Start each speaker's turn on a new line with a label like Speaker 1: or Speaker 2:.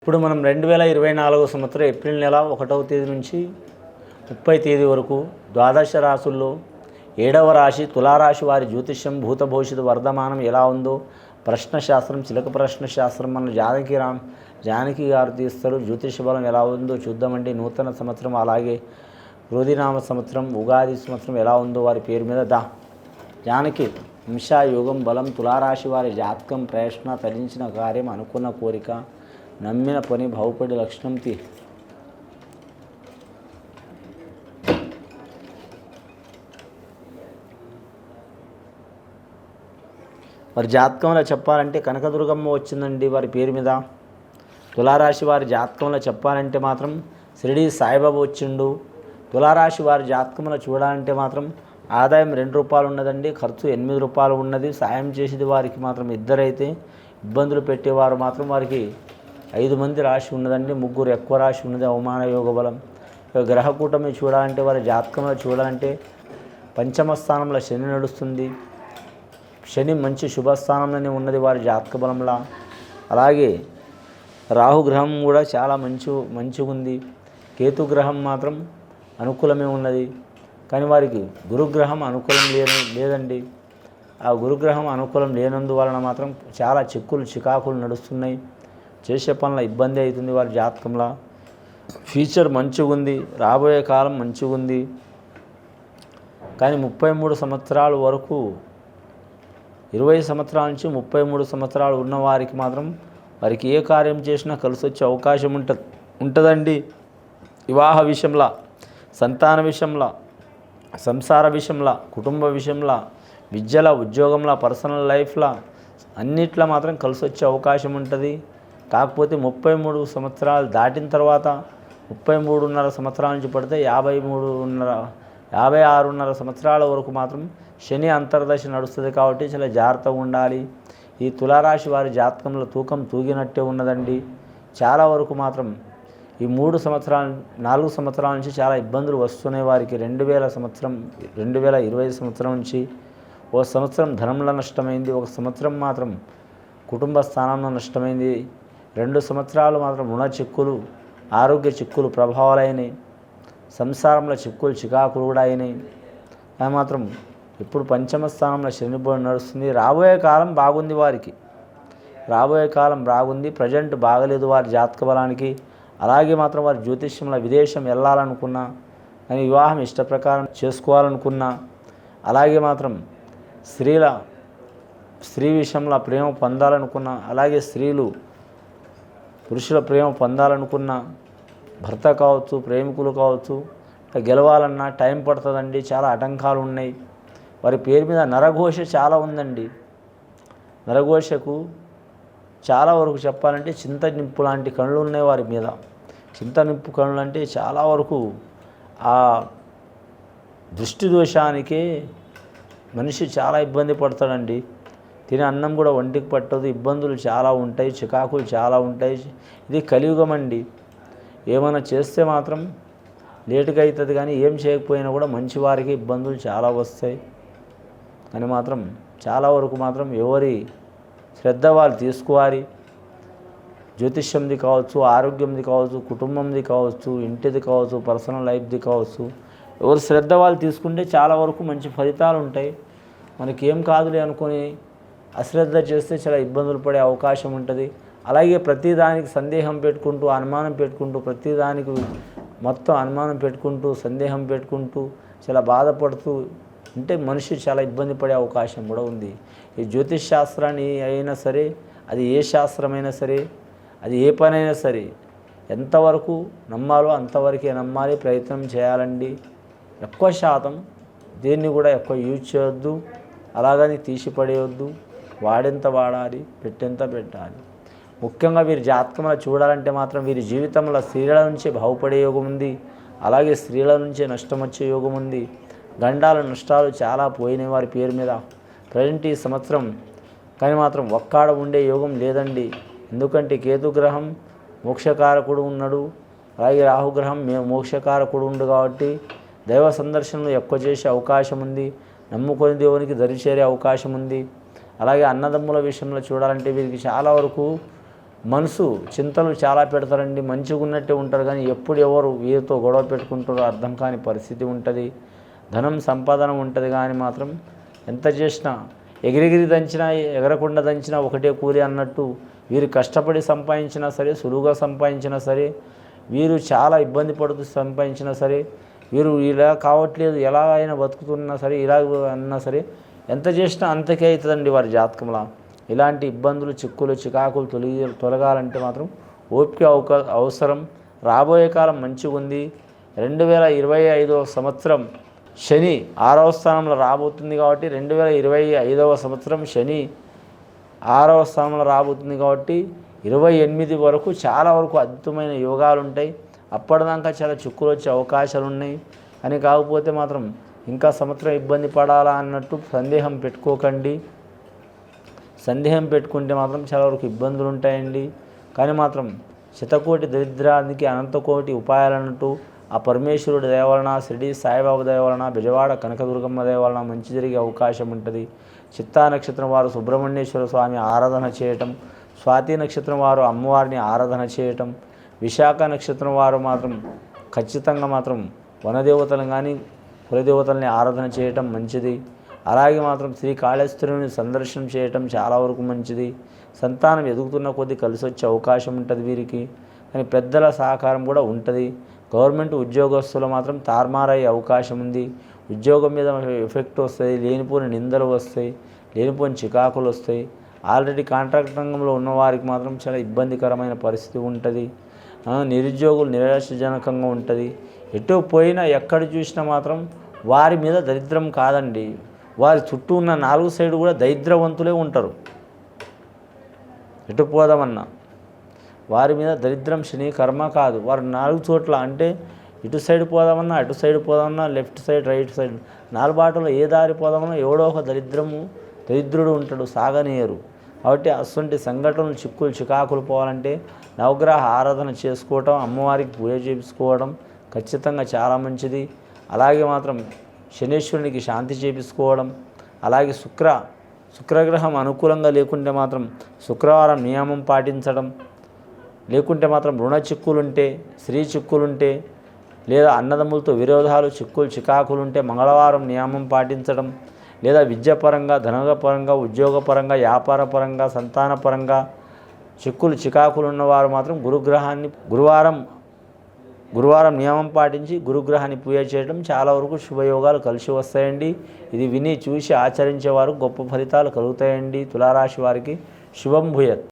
Speaker 1: ఇప్పుడు మనం 2024 సంవత్సరం ఏప్రిల్ నెల 1వ తేదీ నుంచి 30 తేదీ వరకు ద్వాదశ రాశుల్లో 7వ రాశి తులారాశి వారి జ్యోతిష్యం భూత భవిష్యత్తు వర్ధమానం ఎలా ఉందో ప్రశ్నశాస్త్రం చిలక ప్రశ్నశాస్త్రం మన జానకి గారు తీస్తారు. జ్యోతిష బలం ఎలా ఉందో చూద్దామండి. నూతన సంవత్సరం అలాగే క్రోధినామ సంవత్సరం ఉగాది సంవత్సరం ఎలా ఉందో వారి పేరు మీద జానకి నిమిషా యోగం బలం తులారాశి వారి జాతకం ప్రయత్న తరించిన కార్యం అనుకున్న కోరిక నమ్మిన పని బాగుపడే లక్షణం వారి జాతకంలో చెప్పాలంటే కనకదుర్గమ్మ వచ్చిందండి వారి పేరు మీద. తులారాశి వారి జాతకంలో చెప్పాలంటే మాత్రం షిరిడి సాయిబాబా వచ్చిండు. తులారాశి వారి జాతకంలో చూడాలంటే మాత్రం ఆదాయం 2 రూపాయలు ఉన్నదండి, ఖర్చు 8 రూపాయలు ఉన్నది. సాయం చేసేది వారికి మాత్రం ఇద్దరైతే, ఇబ్బందులు పెట్టేవారు మాత్రం వారికి 5 మంది రాశి ఉన్నదండి, 3 ఎక్కువ రాశి ఉన్నది. అవమాన యోగ బలం. గ్రహ కూటమి చూడాలంటే వారి జాతకంలో చూడాలంటే పంచమ స్థానంలో శని నడుస్తుంది. శని మంచి శుభస్థానంలోనే ఉన్నది వారి జాతక బలంలా. అలాగే రాహుగ్రహం కూడా చాలా మంచిగా ఉంది. కేతుగ్రహం మాత్రం అనుకూలమే ఉన్నది, కానీ వారికి గురుగ్రహం అనుకూలం లేదండి. ఆ గురుగ్రహం అనుకూలం లేనందువలన మాత్రం చాలా చికాకులు నడుస్తున్నాయి. చేసే పనుల ఇబ్బంది అవుతుంది వారి జాతకంలో. ఫ్యూచర్ మంచిగా ఉంది, రాబోయే కాలం మంచిగా ఉంది. కానీ 33 సంవత్సరాల వరకు 20 సంవత్సరాల నుంచి 33 సంవత్సరాలు ఉన్నవారికి మాత్రం వారికి ఏ కార్యం చేసినా కలిసి వచ్చే అవకాశం ఉంటుందండి. వివాహ విషయంలో, సంతాన విషయంలో, సంసార విషయంలో, కుటుంబ విషయంలో, విద్యలో, ఉద్యోగంలో, పర్సనల్ లైఫ్లో అన్నిట్లో మాత్రం కలిసి వచ్చే అవకాశం ఉంటుంది. కాకపోతే 33 సంవత్సరాలు దాటిన తర్వాత 33.5 సంవత్సరాల నుంచి పడితే 56.5 సంవత్సరాల వరకు మాత్రం శని అంతర్దశ నడుస్తుంది. కాబట్టి చాలా జాగ్రత్తగా ఉండాలి. ఈ తులారాశి వారి జాతకంలో తూకం తూగినట్టే ఉన్నదండి. చాలా వరకు మాత్రం ఈ 4 సంవత్సరాల నుంచి చాలా ఇబ్బందులు వస్తున్నాయి వారికి. 2020 సంవత్సరం నుంచి ఓ సంవత్సరం ధనంలో నష్టమైంది, ఒక సంవత్సరం మాత్రం కుటుంబ స్థానంలో నష్టమైంది, 2 సంవత్సరాలు మాత్రం రుణ చిక్కులు, ఆరోగ్య చిక్కులు ప్రభావాలైనవి, సంసారంలో చికాకులు కూడా అయినాయి. అది మాత్రం ఇప్పుడు పంచమ స్థానంలో శని నడుస్తుంది. రాబోయే కాలం బాగుంది వారికి, ప్రజెంట్ బాగలేదు వారి జాతక బలానికి. అలాగే మాత్రం వారి జ్యోతిష్యంలో విదేశం వెళ్ళాలనుకున్నా, కానీ వివాహం ఇష్ట ప్రకారం చేసుకోవాలనుకున్నా, అలాగే మాత్రం స్త్రీ విషయంలో ప్రేమ పొందాలనుకున్నా, అలాగే స్త్రీలు పురుషుల ప్రేమ పొందాలనుకున్న భర్త కావచ్చు, ప్రేమికులు కావచ్చు, గెలవాలన్నా టైం పడుతుందండి. చాలా ఆటంకాలు ఉన్నాయి. వారి పేరు మీద నరఘోష చాలా ఉందండి. నరఘోషకు చాలా వరకు చెప్పాలంటే చింత నింపు లాంటి కళ్ళు ఉన్నాయి వారి మీద. చింత నింపు కళ్ళు అంటే చాలా వరకు ఆ దృష్టి దోషానికే మనిషి చాలా ఇబ్బంది పడతాడండి. తినే అన్నం కూడా ఒంటికి పట్టదు, ఇబ్బందులు చాలా ఉంటాయి, చికాకులు చాలా ఉంటాయి. ఇది కలియుగం అండి. ఏమైనా చేస్తే మాత్రం లేటుగా అవుతుంది, కానీ ఏం చేయకపోయినా కూడా మంచి వారికి ఇబ్బందులు చాలా వస్తాయి. కానీ మాత్రం చాలా వరకు మాత్రం ఎవరి శ్రద్ధ వాళ్ళు తీసుకోవాలి. జ్యోతిష్యంది కావచ్చు, ఆరోగ్యంది కావచ్చు, కుటుంబంది కావచ్చు, ఇంటిది కావచ్చు, పర్సనల్ లైఫ్ది కావచ్చు, ఎవరి శ్రద్ధ వాళ్ళు తీసుకుంటే చాలా వరకు మంచి ఫలితాలు ఉంటాయి. మనకి ఏం కాదులే అనుకొని అశ్రద్ధ చేస్తే చాలా ఇబ్బందులు పడే అవకాశం ఉంటుంది. అలాగే ప్రతిదానికి సందేహం పెట్టుకుంటూ, అనుమానం పెట్టుకుంటూ, ప్రతిదానికి మొత్తం అనుమానం పెట్టుకుంటూ, సందేహం పెట్టుకుంటూ చాలా బాధపడుతూ ఉంటే మనిషి చాలా ఇబ్బంది పడే అవకాశం కూడా ఉంది. ఈ జ్యోతిష్ శాస్త్రాన్ని అయినా సరే, అది ఏ శాస్త్రమైనా సరే, అది ఏ పనైనా సరే, ఎంతవరకు నమ్మాలో అంతవరకే నమ్మాలి, ప్రయత్నం చేయాలండి. ఎక్కువ శాతం దేన్ని కూడా ఎక్కువ యూజ్ చేయొద్దు, అలాగని తీసిపడేయొద్దు. వాడెంత వాడాలి, పెట్టెంత పెట్టాలి. ముఖ్యంగా వీరి జాతకంలో చూడాలంటే మాత్రం వీరి జీవితంలో స్త్రీల నుంచే బాగుపడే యోగం ఉంది, అలాగే స్త్రీల నుంచే నష్టం వచ్చే యోగం ఉంది. గండాల నష్టాలు చాలా పోయినాయి వారి పేరు మీద ప్రజెంట్ ఈ సంవత్సరం. కానీ మాత్రం ఒక్కాడ ఉండే యోగం లేదండి. ఎందుకంటే కేతుగ్రహం మోక్షకారకుడు ఉన్నాడు, అలాగే రాహుగ్రహం మోక్షకారకుడు ఉండు. కాబట్టి దైవ సందర్శనలు ఎక్కువ చేసే అవకాశం ఉంది, నమ్ముకొని దేవునికి దరిచేరే అవకాశం ఉంది. అలాగే అన్నదమ్ముల విషయంలో చూడాలంటే వీరికి చాలా వరకు మనసు చింతలు చాలా పెడతారండి. మంచిగా ఉన్నట్టే ఉంటారు కానీ ఎప్పుడు ఎవరు వీరితో గొడవ పెట్టుకుంటారో అర్థం కాని పరిస్థితి ఉంటుంది. ధనం సంపాదన ఉంటుంది కానీ మాత్రం ఎంత చేసినా ఎగిరెగిరి దంచినా ఎగరకుండా దంచినా ఒకటే కూలి అన్నట్టు వీరు కష్టపడి సంపాదించినా సరే, సులువుగా సంపాదించినా సరే, వీరు చాలా ఇబ్బంది పడుతూ సంపాదించినా సరే, వీరు ఇలా కావట్లేదు ఎలా అయినా బతుకుతున్నా సరే, ఇలా అన్నా సరే ఎంత చేసినా అంతకే అవుతుందండి వారి జాతకంలో. ఇలాంటి ఇబ్బందులు, చిక్కులు, చికాకులు తొలగాలంటే మాత్రం ఓపిక అవసరం. రాబోయే కాలం మంచిగా ఉంది. 2025వ సంవత్సరం శని 6వ స్థానంలో రాబోతుంది కాబట్టి 2025వ సంవత్సరం శని 6వ స్థానంలో రాబోతుంది కాబట్టి 28 వరకు చాలా వరకు అద్భుతమైన యోగాలు ఉంటాయి. అప్పటిదాకా చాలా చిక్కులు వచ్చే అవకాశాలు ఉన్నాయి. అని కాకపోతే మాత్రం ఇంకా సంవత్సరం ఇబ్బంది పడాలా అన్నట్టు సందేహం పెట్టుకోకండి. సందేహం పెట్టుకుంటే మాత్రం చాలా వరకు ఇబ్బందులు ఉంటాయండి. కానీ మాత్రం శతకోటి దరిద్రానికి అనంతకోటి ఉపాయాలు అన్నట్టు ఆ పరమేశ్వరుడి దయ వలన, షిరిడి సాయిబాబా దయ వలన, బెజవాడ కనకదుర్గమ్మ దయ వలన మంచి జరిగే అవకాశం ఉంటుంది. చిత్తా నక్షత్రం వారు సుబ్రహ్మణ్యేశ్వర స్వామి ఆరాధన చేయటం, స్వాతి నక్షత్రం వారు అమ్మవారిని ఆరాధన చేయటం, విశాఖ నక్షత్రం వారు మాత్రం ఖచ్చితంగా మాత్రం వనదేవతలను కానీ కులదేవతల్ని ఆరాధన చేయటం మంచిది. అలాగే మాత్రం శ్రీ కాళేశ్వరుని సందర్శనం చేయటం చాలా వరకు మంచిది. సంతానం ఎదుగుతున్న కొద్దీ కలిసి వచ్చే అవకాశం ఉంటుంది వీరికి. కానీ పెద్దల సహకారం కూడా ఉంటుంది. గవర్నమెంట్ ఉద్యోగస్తులు మాత్రం తారుమారయ్యే అవకాశం ఉంది. ఉద్యోగం మీద ఎఫెక్ట్ వస్తాయి, లేనిపోని నిందలు వస్తాయి, లేనిపోని చికాకులు వస్తాయి. ఆల్రెడీ కాంట్రాక్ట్ రంగంలో ఉన్నవారికి మాత్రం చాలా ఇబ్బందికరమైన పరిస్థితి ఉంటుంది. నిరుద్యోగులు నిరాశజనకంగా ఉంటుంది. ఎటు పోయినా ఎక్కడ చూసినా మాత్రం వారి మీద దరిద్రం కాదండి, వారి చుట్టూ ఉన్న 4 సైడు కూడా దరిద్రవంతులే ఉంటారు. ఎటు పోదామన్నా వారి మీద దరిద్రం శని కర్మ కాదు. వారు 4 చోట్ల అంటే ఇటు సైడ్ పోదామన్నా, అటు సైడ్ పోదామన్నా, లెఫ్ట్ సైడ్, రైట్ సైడ్ 4 బాటలో ఏ దారి పోదామన్నా ఎవడో ఒక దరిద్రుడు ఉంటాడు, సాగనీయరు. కాబట్టి అటువంటి సంఘటనలు, చిక్కులు, చికాకులు పోవాలంటే నవగ్రహ ఆరాధన చేసుకోవటం, అమ్మవారికి పూజ చేయించుకోవడం ఖచ్చితంగా చాలా మంచిది. అలాగే మాత్రం శనీశ్వరునికి శాంతి చేయించుకోవడం, అలాగే శుక్రగ్రహం అనుకూలంగా లేకుంటే మాత్రం శుక్రవారం నియమం పాటించడం, లేకుంటే మాత్రం రుణ చిక్కులుంటే, స్త్రీ చిక్కులుంటే, లేదా అన్నదమ్ములతో విరోధాలు, చిక్కులు, చికాకులుంటే మంగళవారం నియమం పాటించడం, లేదా విద్యాపరంగా, ధనపరంగా, ఉద్యోగపరంగా, వ్యాపారపరంగా, సంతానపరంగా చిక్కులు, చికాకులు ఉన్నవారు మాత్రం గురువారం నియమం పాటించి గురుగ్రహాన్ని పూజ చేయడం చాలా వరకు శుభయోగాలు కలిసి వస్తాయండి. ఇది విని చూసి ఆచరించేవారు గొప్ప ఫలితాలు కలుగుతాయండి. తులారాశి వారికి శుభం భూయత్.